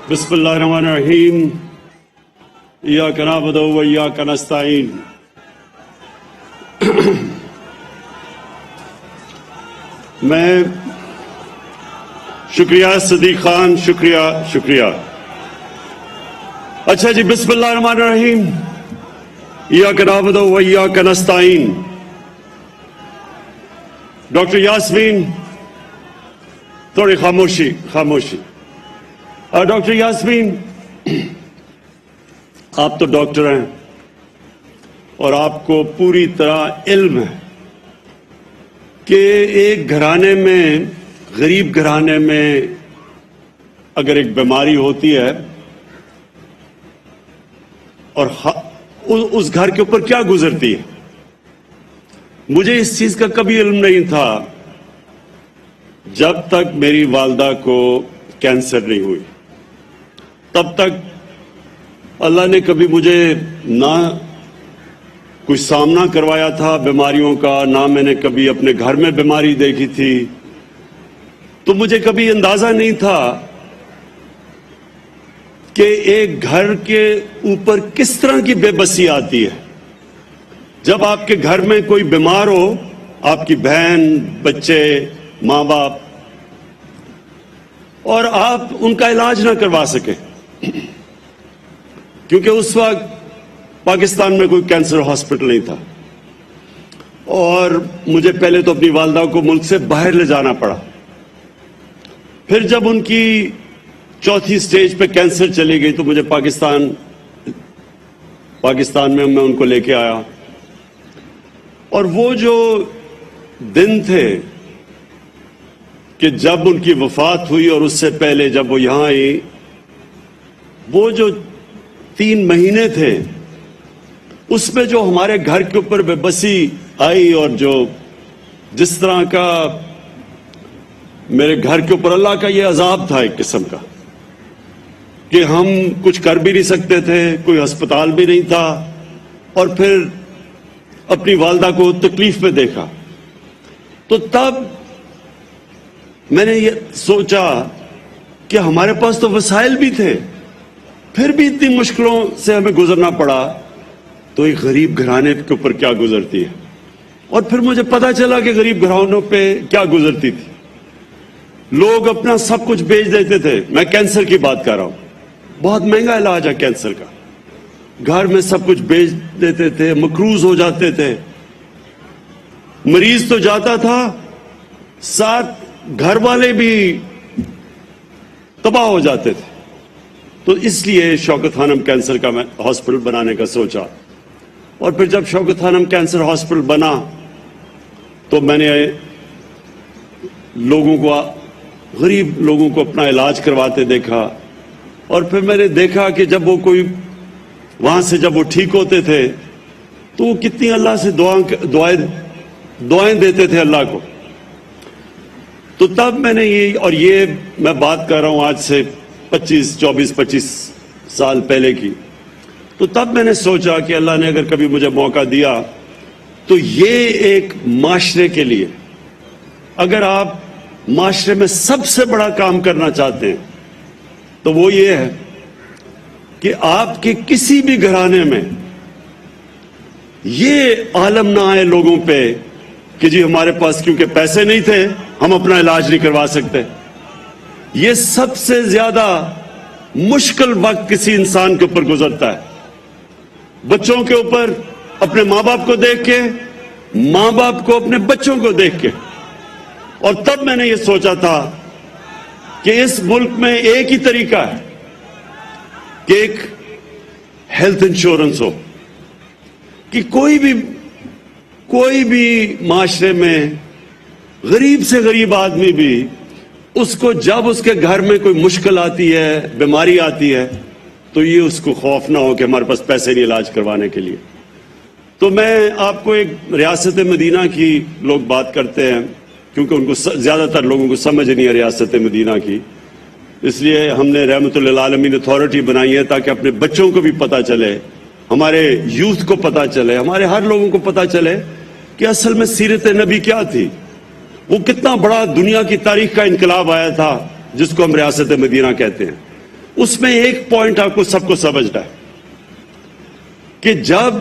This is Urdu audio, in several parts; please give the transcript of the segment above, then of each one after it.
بسم اللہ الرحمن الرحیم ایاک نعبد و ایاک نستعین. میں شکریہ صدیق خان، شکریہ. اچھا جی، بسم اللہ الرحمن الرحیم ایاک نعبد و ایاک نستعین. ڈاکٹر یاسمین، تھوڑی خاموشی. ڈاکٹر یاسمین، آپ تو ڈاکٹر ہیں اور آپ کو پوری طرح علم ہے کہ ایک گھرانے میں، غریب گھرانے میں اگر ایک بیماری ہوتی ہے اور اس گھر کے اوپر کیا گزرتی ہے. مجھے اس چیز کا کبھی علم نہیں تھا جب تک میری والدہ کو کینسر نہیں ہوئی. تب تک اللہ نے کبھی مجھے نہ کچھ سامنا کروایا تھا بیماریوں کا، نہ میں نے کبھی اپنے گھر میں بیماری دیکھی تھی. تو مجھے کبھی اندازہ نہیں تھا کہ ایک گھر کے اوپر کس طرح کی بے بسی آتی ہے. جب آپ کے گھر میں کوئی بیمار ہو، آپ کی بہن، بچے، ماں باپ، اور آپ ان کا علاج نہ کروا سکیں، کیونکہ اس وقت پاکستان میں کوئی کینسر ہاسپٹل نہیں تھا. اور مجھے پہلے تو اپنی والدہ کو ملک سے باہر لے جانا پڑا. پھر جب ان کی چوتھی سٹیج پہ کینسر چلی گئی تو مجھے پاکستان میں ان کو لے کے آیا. اور وہ جو دن تھے کہ جب ان کی وفات ہوئی اور اس سے پہلے جب وہ یہاں آئی، وہ جو 3 مہینے تھے، اس میں جو ہمارے گھر کے اوپر بے بسی آئی اور جو جس طرح کا میرے گھر کے اوپر اللہ کا یہ عذاب تھا ایک قسم کا کہ ہم کچھ کر بھی نہیں سکتے تھے، کوئی ہسپتال بھی نہیں تھا، اور پھر اپنی والدہ کو تکلیف میں دیکھا. تو تب میں نے یہ سوچا کہ ہمارے پاس تو وسائل بھی تھے، پھر بھی اتنی مشکلوں سے ہمیں گزرنا پڑا، تو ایک غریب گھرانے کے اوپر کیا گزرتی ہے. اور پھر مجھے پتا چلا کہ غریب گھرانوں پہ کیا گزرتی تھی. لوگ اپنا سب کچھ بیچ دیتے تھے. میں کینسر کی بات کر رہا ہوں، بہت مہنگا علاج ہے کینسر کا. گھر میں سب کچھ بیچ دیتے تھے، مقروض ہو جاتے تھے. مریض تو جاتا تھا، ساتھ گھر والے بھی تباہ ہو جاتے تھے. تو اس لیے شوکت خانم کینسر کا میں ہاسپٹل بنانے کا سوچا. اور پھر جب شوکت خانم کینسر ہاسپٹل بنا تو میں نے غریب لوگوں کو اپنا علاج کرواتے دیکھا. اور پھر میں نے دیکھا کہ جب وہ کوئی وہاں سے جب وہ ٹھیک ہوتے تھے تو وہ کتنی اللہ سے دعائیں دیتے تھے اللہ کو. تو تب میں نے یہ میں بات کر رہا ہوں آج سے 25 سال پہلے کی. تو تب میں نے سوچا کہ اللہ نے اگر کبھی مجھے موقع دیا تو یہ ایک معاشرے کے لیے، اگر آپ معاشرے میں سب سے بڑا کام کرنا چاہتے ہیں تو وہ یہ ہے کہ آپ کے کسی بھی گھرانے میں یہ عالم نہ آئے لوگوں پہ کہ جی ہمارے پاس کیونکہ پیسے نہیں تھے ہم اپنا علاج نہیں کروا سکتے. یہ سب سے زیادہ مشکل وقت کسی انسان کے اوپر گزرتا ہے، بچوں کے اوپر، اپنے ماں باپ کو دیکھ کے، ماں باپ کو اپنے بچوں کو دیکھ کے. اور تب میں نے یہ سوچا تھا کہ اس ملک میں ایک ہی طریقہ ہے کہ ایک ہیلتھ انشورنس ہو، کہ کوئی بھی معاشرے میں غریب سے غریب آدمی بھی اس کو جب اس کے گھر میں کوئی مشکل آتی ہے، بیماری آتی ہے، تو یہ اس کو خوف نہ ہو کہ ہمارے پاس پیسے نہیں علاج کروانے کے لیے. تو میں آپ کو ایک ریاست مدینہ کی لوگ بات کرتے ہیں کیونکہ ان کو زیادہ تر لوگوں کو سمجھ نہیں ہے ریاست مدینہ کی، اس لیے ہم نے رحمت للعالمین اتھارٹی بنائی ہے تاکہ اپنے بچوں کو بھی پتہ چلے، ہمارے یوتھ کو پتہ چلے، ہمارے ہر لوگوں کو پتہ چلے کہ اصل میں سیرت نبی کیا تھی، وہ کتنا بڑا دنیا کی تاریخ کا انقلاب آیا تھا جس کو ہم ریاست مدینہ کہتے ہیں، اس میں ایک پوائنٹ آپ کو سب کو سمجھنا ہے کہ جب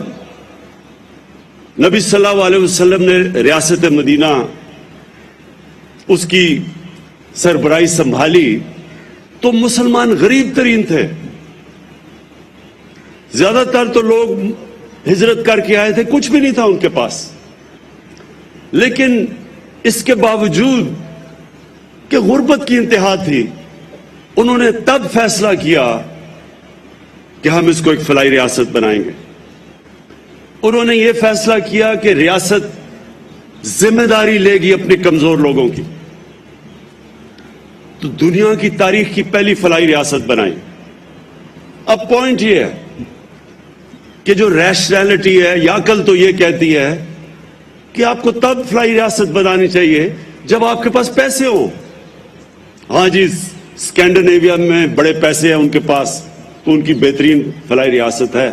نبی صلی اللہ علیہ وسلم نے ریاست مدینہ اس کی سربراہی سنبھالی تو مسلمان غریب ترین تھے، زیادہ تر تو لوگ ہجرت کر کے آئے تھے، کچھ بھی نہیں تھا ان کے پاس، لیکن اس کے باوجود کہ غربت کی انتہا تھی، انہوں نے تب فیصلہ کیا کہ ہم اس کو ایک فلاحی ریاست بنائیں گے۔ انہوں نے یہ فیصلہ کیا کہ ریاست ذمہ داری لے گی اپنے کمزور لوگوں کی، تو دنیا کی تاریخ کی پہلی فلاحی ریاست بنائی۔ اب پوائنٹ یہ ہے کہ جو ریشنلٹی ہے یا عقل تو یہ کہتی ہے کہ آپ کو تب فلاحی ریاست بنانی چاہیے جب آپ کے پاس پیسے ہوں۔ ہاں جی، اسکینڈینیویا میں بڑے پیسے ہیں ان کے پاس تو ان کی بہترین فلاحی ریاست ہے،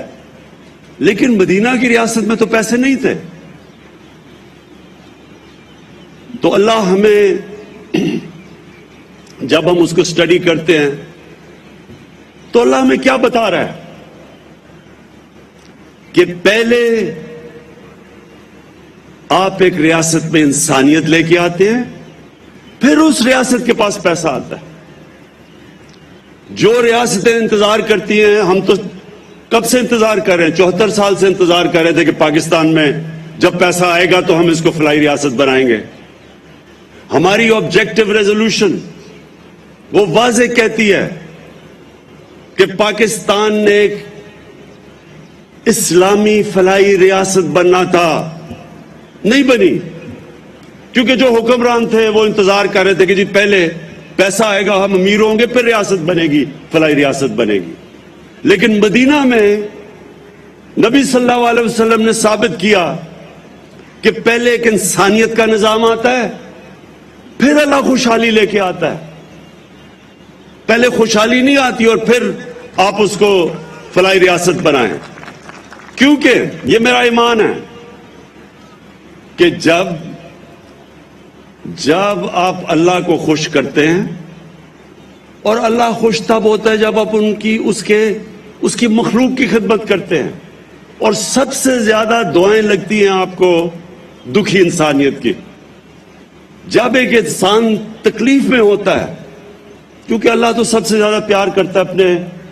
لیکن مدینہ کی ریاست میں تو پیسے نہیں تھے۔ تو اللہ ہمیں جب ہم اس کو اسٹڈی کرتے ہیں تو اللہ ہمیں کیا بتا رہا ہے کہ پہلے آپ ایک ریاست میں انسانیت لے کے آتے ہیں، پھر اس ریاست کے پاس پیسہ آتا ہے۔ جو ریاستیں انتظار کرتی ہیں، ہم تو کب سے انتظار کر رہے ہیں، 74 سال سے انتظار کر رہے تھے کہ پاکستان میں جب پیسہ آئے گا تو ہم اس کو فلاحی ریاست بنائیں گے۔ ہماری آبجیکٹو ریزولوشن وہ واضح کہتی ہے کہ پاکستان نے ایک اسلامی فلاحی ریاست بننا تھا، نہیں بنی، کیونکہ جو حکمران تھے وہ انتظار کر رہے تھے کہ جی پہلے پیسہ آئے گا، ہم امیر ہوں گے، پھر ریاست بنے گی، فلاحی ریاست بنے گی۔ لیکن مدینہ میں نبی صلی اللہ علیہ وسلم نے ثابت کیا کہ پہلے ایک انسانیت کا نظام آتا ہے، پھر اللہ خوشحالی لے کے آتا ہے۔ پہلے خوشحالی نہیں آتی اور پھر آپ اس کو فلاحی ریاست بنائیں، کیونکہ یہ میرا ایمان ہے کہ جب آپ اللہ کو خوش کرتے ہیں، اور اللہ خوش تب ہوتا ہے جب آپ اس کی مخلوق کی خدمت کرتے ہیں، اور سب سے زیادہ دعائیں لگتی ہیں آپ کو دکھی انسانیت کی۔ جب ایک انسان تکلیف میں ہوتا ہے، کیونکہ اللہ تو سب سے زیادہ پیار کرتا ہے اپنے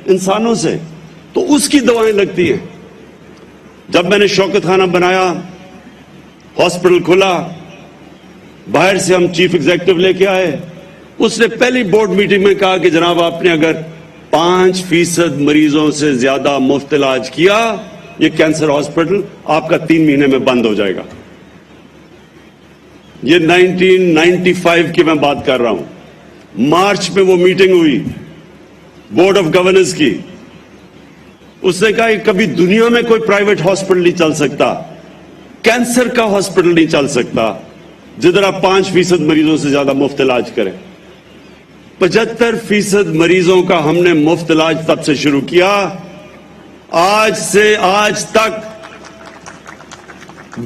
انسانوں سے، تو اس کی دعائیں لگتی ہیں۔ جب میں نے شوکت خانہ بنایا، ہاسپٹل کھلا، باہر سے ہم چیف ایگزیکٹو لے کے آئے، اس نے پہلی بورڈ میٹنگ میں کہا کہ جناب آپ نے اگر 5% مریضوں سے زیادہ مفت علاج کیا، یہ کینسر ہاسپٹل آپ کا 3 مہینے میں بند ہو جائے گا۔ یہ 1995 کی میں بات کر رہا ہوں۔ مارچ میں وہ میٹنگ ہوئی بورڈ آف گورننس کی، اس نے کہا کہ کبھی دنیا میں کوئی پرائیویٹ ہاسپٹل نہیں چل سکتا، کینسر کا ہاسپٹل نہیں چل سکتا جدھر آپ 5% مریضوں سے زیادہ مفت علاج کریں۔ 75% مریضوں کا ہم نے مفت علاج تب سے شروع کیا، آج سے آج تک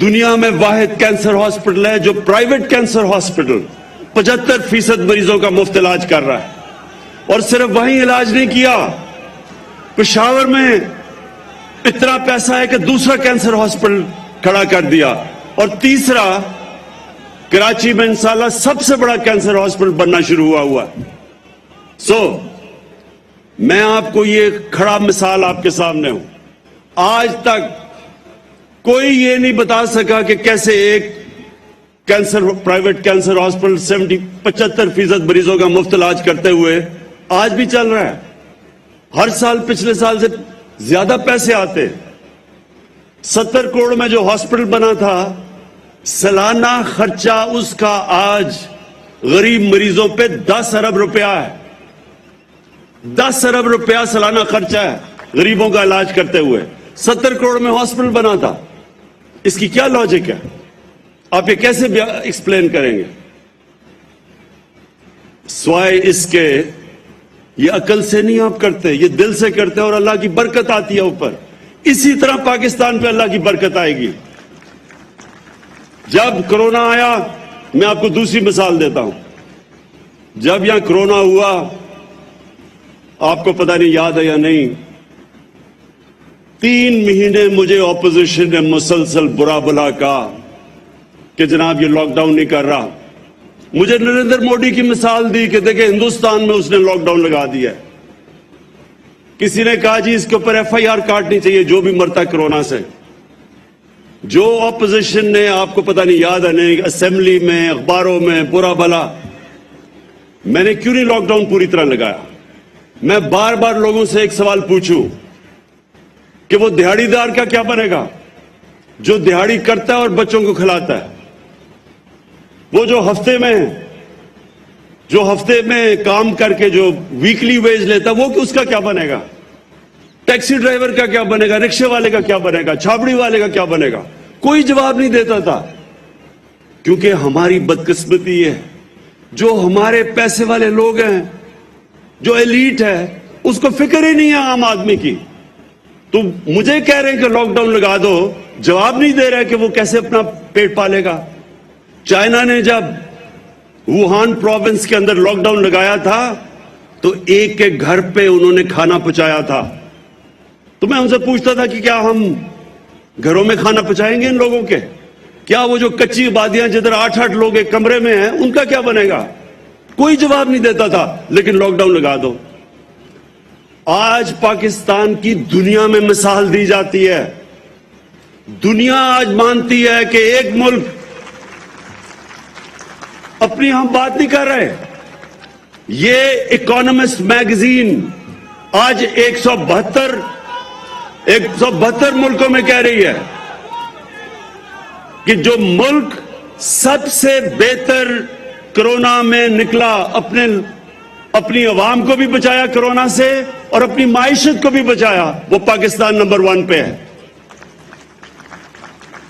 دنیا میں واحد کینسر ہاسپٹل ہے جو پرائیویٹ کینسر ہاسپٹل 75% مریضوں کا مفت علاج کر رہا ہے۔ اور صرف وہیں علاج نہیں کیا، پشاور میں اتنا پیسہ ہے کہ دوسرا کینسر ہاسپٹل کھڑا کر دیا، اور تیسرا کراچی میں انشاءاللہ سب سے بڑا کینسر ہاسپٹل بننا شروع ہوا ہے۔ میں آپ کو یہ کھڑا مثال آپ کے سامنے ہوں، آج تک کوئی یہ نہیں بتا سکا کہ کیسے ایک پرائیویٹ کینسر ہاسپٹل 75% مریضوں کا مفت علاج کرتے ہوئے آج بھی چل رہا ہے۔ ہر سال پچھلے سال سے زیادہ پیسے آتے۔ 70 کروڑ میں جو ہاسپٹل بنا تھا، سالانہ خرچہ اس کا آج غریب مریضوں پہ 10 ارب روپیہ ہے۔ 10 ارب روپیہ سالانہ خرچہ ہے غریبوں کا علاج کرتے ہوئے۔ 70 کروڑ میں ہاسپٹل بنا تھا، اس کی کیا لاجک ہے؟ آپ یہ کیسے ایکسپلین کریں گے؟ سوائے اس کے یہ عقل سے نہیں آپ کرتے، یہ دل سے کرتے ہیں، اور اللہ کی برکت آتی ہے اوپر۔ اسی طرح پاکستان پہ اللہ کی برکت آئے گی۔ جب کرونا آیا، میں آپ کو دوسری مثال دیتا ہوں، جب یہاں کورونا ہوا، آپ کو پتہ نہیں یاد ہے یا نہیں، 3 مہینے مجھے اپوزیشن نے مسلسل برا بلا کہا کہ جناب یہ لاک ڈاؤن نہیں کر رہا. مجھے نریندر مودی کی مثال دی کہ دیکھیں ہندوستان میں اس نے لاک ڈاؤن لگا دیا ہے. کسی نے کہا جی اس کے اوپر FIR کاٹنی چاہیے جو بھی مرتا ہے کورونا سے. جو اپوزیشن نے، آپ کو پتہ نہیں یاد ہے نہیں، اسمبلی میں، اخباروں میں برا بلا. میں نے کیوں نہیں لاک ڈاؤن پوری طرح لگایا؟ میں بار بار لوگوں سے ایک سوال پوچھوں کہ وہ دہاڑی دار کا کیا بنے گا جو دہاڑی کرتا ہے اور بچوں کو کھلاتا ہے؟ وہ جو ہفتے میں کام کر کے جو ویکلی ویج لیتا ہے، وہ اس کا کیا بنے گا؟ ٹیکسی ڈرائیور کا کیا بنے گا؟ رکشے والے کا کیا بنے گا؟ چھاپڑی والے کا کیا بنے گا؟ کوئی جواب نہیں دیتا تھا. کیونکہ ہماری بدقسمتی ہے، جو ہمارے پیسے والے لوگ ہیں، جو ایلیٹ ہے، اس کو فکر ہی نہیں ہے عام آدمی کی. تو مجھے کہہ رہے ہیں کہ لاک ڈاؤن لگا دو، جواب نہیں دے رہے کہ وہ کیسے اپنا پیٹ پالے گا. چائنا نے جب ووہان پروونس کے اندر لاک ڈاؤن لگایا تھا تو ایک ایک گھر پہ انہوں نے کھانا پہنچایا تھا. تو میں ان سے پوچھتا تھا کہ کیا ہم گھروں میں کھانا پہنچائیں گے ان لوگوں کے؟ کیا وہ جو کچی آبادیاں جدھر 8-8 لوگ ایک کمرے میں ہیں ان کا کیا بنے گا؟ کوئی جواب نہیں دیتا تھا. لیکن لاک ڈاؤن لگا دو. آج پاکستان کی دنیا میں مثال دی جاتی ہے. دنیا آج مانتی ہے کہ ایک ملک، اپنی ہم بات نہیں کر رہے، یہ اکانومسٹ میگزین آج 172 ملکوں میں کہہ رہی ہے کہ جو ملک سب سے بہتر کورونا میں نکلا، اپنی عوام کو بھی بچایا کورونا سے اور اپنی معیشت کو بھی بچایا، وہ پاکستان نمبر 1 پہ ہے.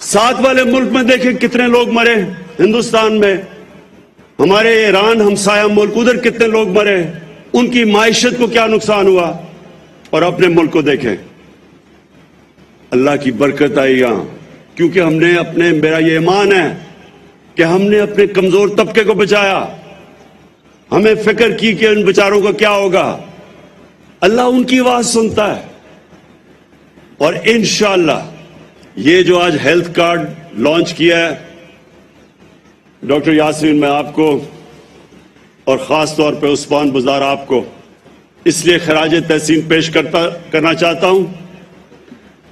ساتھ والے ملک میں دیکھیں کتنے لوگ مرے. ہندوستان میں، ہمارے ایران ہمسایہ ملک، ادھر کتنے لوگ مرے، ان کی معیشت کو کیا نقصان ہوا. اور اپنے ملک کو دیکھیں، اللہ کی برکت آئی یہاں، کیونکہ ہم نے میرا یہ ایمان ہے کہ ہم نے اپنے کمزور طبقے کو بچایا. ہمیں فکر کی کہ ان بیچاروں کا کیا ہوگا. اللہ ان کی آواز سنتا ہے. اور انشاءاللہ یہ جو آج ہیلتھ کارڈ لانچ کیا ہے، ڈاکٹر یاسمین، میں آپ کو اور خاص طور پہ عثمان بزدار آپ کو اس لیے خراج تحسین پیش کرنا چاہتا ہوں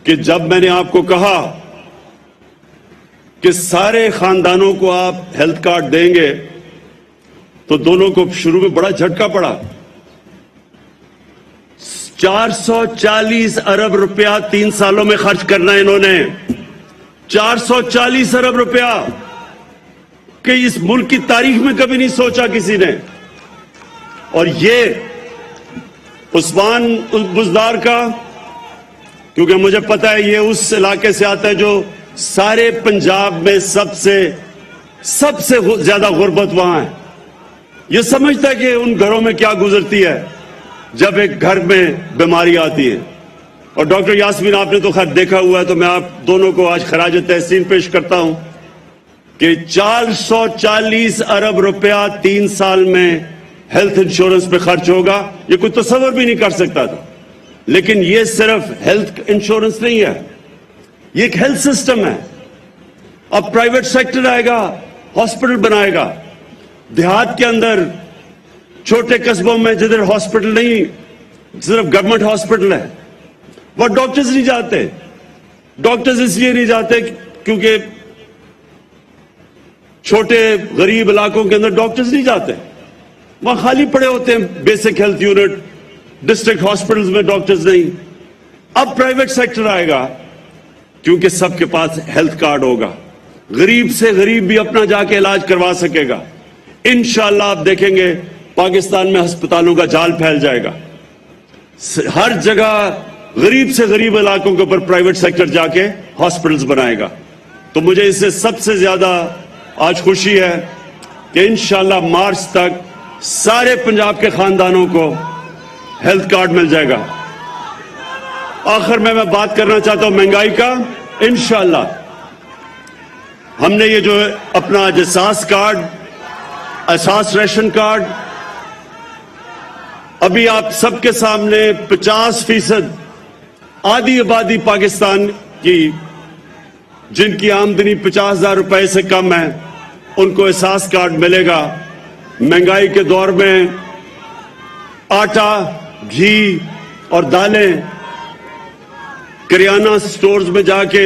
کہ جب میں نے آپ کو کہا کہ سارے خاندانوں کو آپ ہیلتھ کارڈ دیں گے تو دونوں کو شروع میں بڑا جھٹکا پڑا. 440 ارب روپیہ 3 سالوں میں خرچ کرنا ہے انہوں نے. 440 ارب روپیہ کہ اس ملک کی تاریخ میں کبھی نہیں سوچا کسی نے. اور یہ عثمان بزدار کا، کیونکہ مجھے پتا ہے یہ اس علاقے سے آتا ہے جو سارے پنجاب میں سب سے زیادہ غربت وہاں ہے. یہ سمجھتا ہے کہ ان گھروں میں کیا گزرتی ہے جب ایک گھر میں بیماری آتی ہے. اور ڈاکٹر یاسمین، آپ نے تو خیر دیکھا ہوا ہے، تو میں آپ دونوں کو آج خراج تحسین پیش کرتا ہوں کہ 440 ارب روپیہ 3 سال میں ہیلتھ انشورنس پہ خرچ ہوگا. یہ کوئی تصور بھی نہیں کر سکتا تھا. لیکن یہ صرف ہیلتھ انشورنس نہیں ہے، یہ ایک ہیلتھ سسٹم ہے. اب پرائیویٹ سیکٹر آئے گا، ہاسپٹل بنائے گا. دیہات کے اندر، چھوٹے قصبوں میں جدھر ہاسپٹل نہیں، صرف گورنمنٹ ہاسپٹل ہے، وہ ڈاکٹرز نہیں جاتے. ڈاکٹرز اس لیے نہیں جاتے کیونکہ چھوٹے غریب علاقوں کے اندر ڈاکٹرز نہیں جاتے، وہاں خالی پڑے ہوتے ہیں basic health unit, district hospitals میں ڈاکٹرز نہیں. اب پرائیویٹ سیکٹر آئے گا کیونکہ سب کے پاس ہیلتھ کارڈ ہوگا. غریب سے غریب بھی اپنا جا کے علاج کروا سکے گا. انشاءاللہ آپ دیکھیں گے پاکستان میں ہسپتالوں کا جال پھیل جائے گا. ہر جگہ غریب سے غریب علاقوں کے اوپر پرائیویٹ سیکٹر جا کے ہاسپٹلز بنائے گا. تو مجھے اس سے سب سے زیادہ آج خوشی ہے کہ انشاءاللہ مارچ تک سارے پنجاب کے خاندانوں کو ہیلتھ کارڈ مل جائے گا. آخر میں بات کرنا چاہتا ہوں مہنگائی کا. انشاءاللہ ہم نے یہ جو اپنا اساس کارڈ، اساس ریشن کارڈ ابھی آپ سب کے سامنے 50% آدھی آبادی پاکستان کی جن کی آمدنی 50,000 روپے سے کم ہے ان کو احساس کارڈ ملے گا. مہنگائی کے دور میں آٹا، گھی اور دالیں کریانہ سٹورز میں جا کے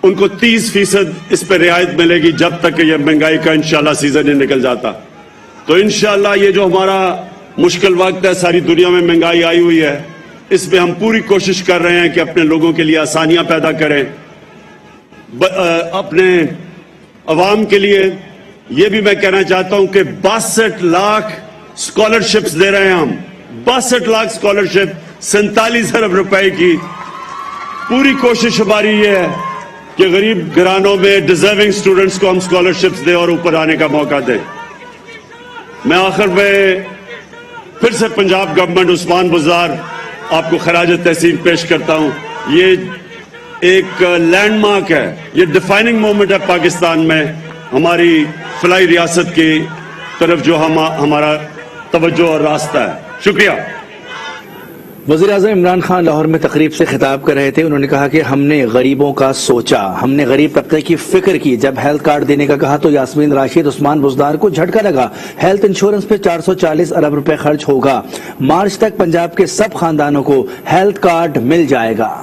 ان کو 30% اس پہ رعایت ملے گی جب تک کہ یہ مہنگائی کا انشاءاللہ سیزن نہیں نکل جاتا. تو انشاءاللہ یہ جو ہمارا مشکل وقت ہے، ساری دنیا میں مہنگائی آئی ہوئی ہے، اس میں ہم پوری کوشش کر رہے ہیں کہ اپنے لوگوں کے لیے آسانیاں پیدا کریں. اپنے عوام کے لیے یہ بھی میں کہنا چاہتا ہوں کہ 62 لاکھ اسکالرشپس دے رہے ہیں ہم. 62 لاکھ اسکالرشپ 47 ارب روپے کی. پوری کوشش ہماری یہ ہے کہ غریب گھرانوں میں ڈیزرونگ اسٹوڈنٹس کو ہم اسکالرشپس دیں اور اوپر آنے کا موقع دیں. میں آخر میں پھر سے پنجاب گورنمنٹ عثمان بزدار آپ کو خراج تحسین پیش کرتا ہوں. یہ ایک لینڈ مارک ہے، یہ ڈیفائننگ مومنٹ ہے پاکستان میں ہماری فلاحی ریاست کی طرف جو ہمارا توجہ اور راستہ ہے. شکریہ. وزیر اعظم عمران خان لاہور میں تقریب سے خطاب کر رہے تھے. انہوں نے کہا کہ ہم نے غریبوں کا سوچا، ہم نے غریب طبقے کی فکر کی. جب ہیلتھ کارڈ دینے کا کہا تو یاسمین راشد، عثمان بزدار کو جھٹکا لگا. ہیلتھ انشورنس پہ 440 ارب روپے خرچ ہوگا. مارچ تک پنجاب کے سب خاندانوں کو ہیلتھ کارڈ مل جائے گا.